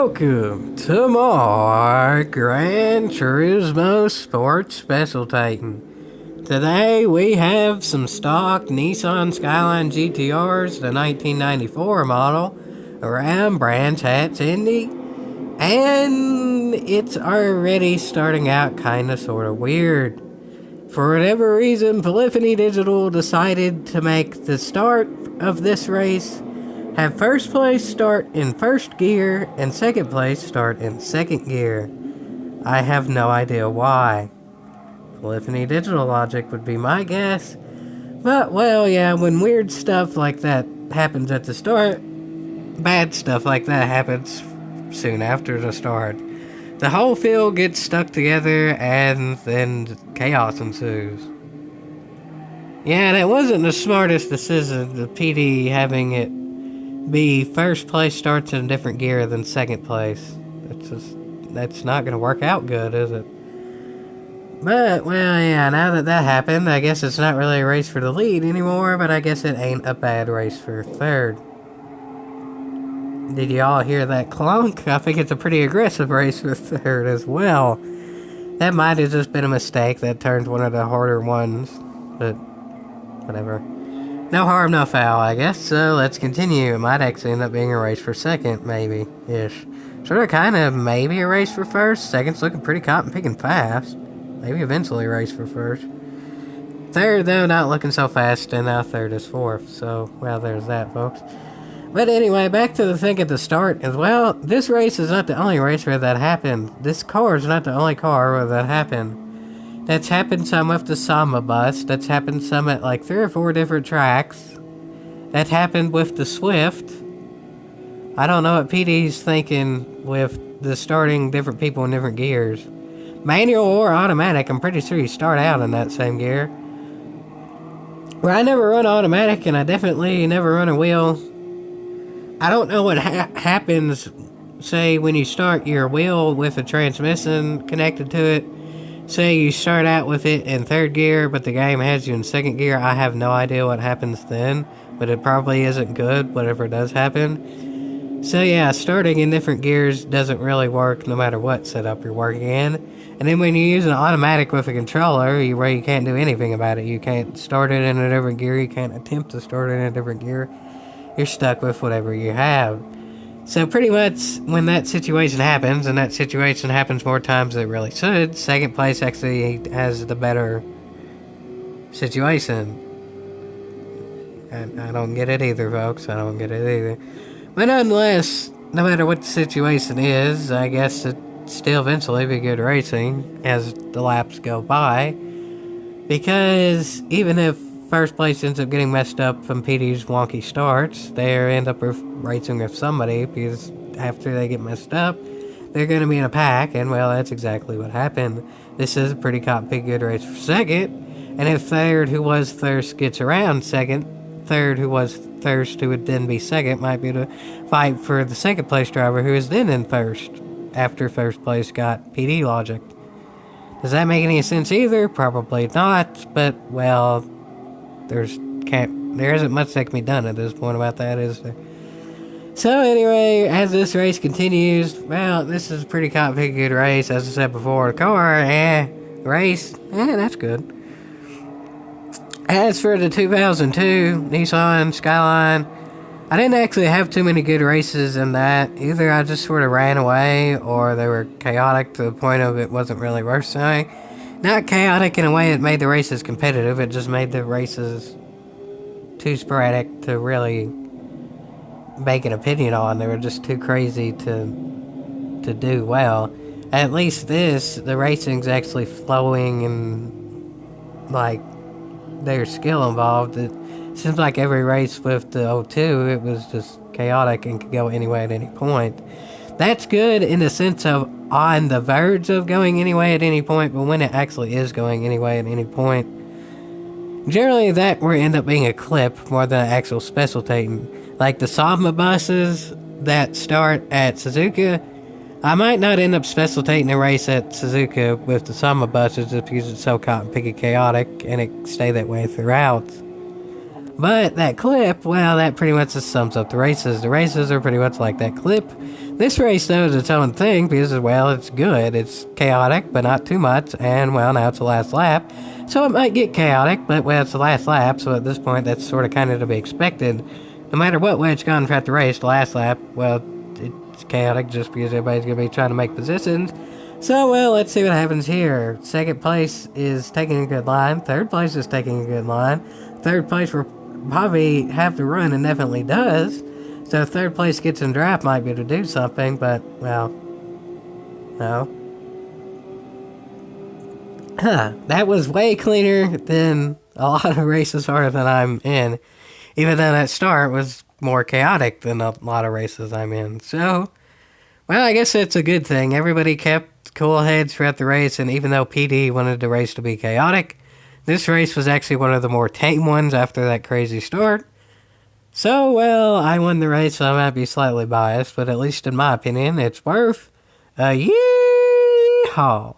Welcome to more Gran Turismo Sports Specialtatin. Today we have some stock Nissan Skyline GTRs, the 1994 model, around Brands Hatch, Indy, and it's already starting out kinda sorta weird. For whatever reason, Polyphony Digital decided to make the start of this race have first place start in first gear and second place start in second gear. I have no idea why. Polyphony Digital logic would be my guess. But, well, yeah, when weird stuff like that happens at the start, bad stuff like that happens soon after the start. The whole field gets stuck together and then chaos ensues. Yeah, and it wasn't the smartest decision, the PD having it be first place starts in a different gear than second place. That's not going to work out good, is it? But, well, yeah, now that happened, I guess it's not really a race for the lead anymore, but I guess it ain't a bad race for third. Did y'all hear that clunk? I think it's a pretty aggressive race for third as well. That might have just been a mistake that turned one of the harder ones, but whatever. No harm, no foul, I guess, so let's continue. It might actually end up being a race for second, maybe-ish. Sort of, kind of, maybe a race for first. Second's looking pretty cotton picking fast. Maybe eventually a race for first. Third, though, not looking so fast, and now third is fourth. So, well, there's that, folks. But anyway, back to the thing at the start as well. This race is not the only race where that happened. This car is not the only car where that happened. That's happened some with the Samba bus. That's happened some at like 3 or 4 different tracks. That happened with the Swift. I don't know what PD's thinking with the starting different people in different gears. Manual or automatic, I'm pretty sure you start out in that same gear. Well, I never run automatic, and I definitely never run a wheel. I don't know what happens, say, when you start your wheel with a transmission connected to it. Say you start out with it in third gear, but the game has you in second gear. I have no idea what happens then, but it probably isn't good, whatever does happen. So yeah, starting in different gears doesn't really work no matter what setup you're working in. And then when you use an automatic with a controller, where you can't do anything about it. You can't start it in a different gear, you can't attempt to start it in a different gear. You're stuck with whatever you have. So pretty much when that situation happens, and that situation happens more times than it really should, second place actually has the better situation. I don't get it either, folks. I don't get it either. But nonetheless, no matter what the situation is, I guess it still eventually be good racing as the laps go by. Because even if first place ends up getting messed up from PD's wonky starts, they end up racing with somebody, because after they get messed up, they're going to be in a pack, and well, that's exactly what happened. This is a pretty big good race for second, and if third, who was thirst, gets around second, third, who was thirst, who would then be second, might be to fight for the second place driver, who is then in first, after first place got PD logic. Does that make any sense either? Probably not, but, well, there isn't much that can be done at this point about that, is there? So anyway, as this race continues, well, this is a pretty good race. As I said before, the car, race, that's good. As for the 2002 Nissan Skyline, I didn't actually have too many good races in that. Either I just sort of ran away, or they were chaotic to the point of it wasn't really worth saying. Not chaotic in a way that made the races competitive, it just made the races too sporadic to really make an opinion on. They were just too crazy to do well. At least the racing's actually flowing and, like, there's skill involved. It seems like every race with the 02, it was just chaotic and could go anyway at any point. That's good in the sense of on the verge of going anyway at any point, but when it actually is going anyway at any point, generally that will end up being a clip more than an actual specialtatin. Like the Samba buses that start at Suzuka, I might not end up specialtating a race at Suzuka with the Samba buses just because it's so cotton picky chaotic and it stay that way throughout. But that clip, well, that pretty much just sums up the races. The races are pretty much like that clip. This race, though, is its own thing because, well, it's good. It's chaotic, but not too much. And, well, now it's the last lap. So it might get chaotic, but, well, it's the last lap. So at this point, that's sort of kind of to be expected. No matter what way it's gone throughout the race, the last lap, well, it's chaotic just because everybody's going to be trying to make positions. So, well, let's see what happens here. Second place is taking a good line. Third place is taking a good line. Third place will probably have to run and definitely does. So if third place gets in draft, might be able to do something, but, well, no. That was way cleaner than a lot of races are that I'm in. Even though that start was more chaotic than a lot of races I'm in. So, well, I guess that's a good thing. Everybody kept cool heads throughout the race, and even though PD wanted the race to be chaotic, this race was actually one of the more tame ones after that crazy start. So, well, I won the race, so I might be slightly biased, but at least in my opinion, it's worth a yeehaw.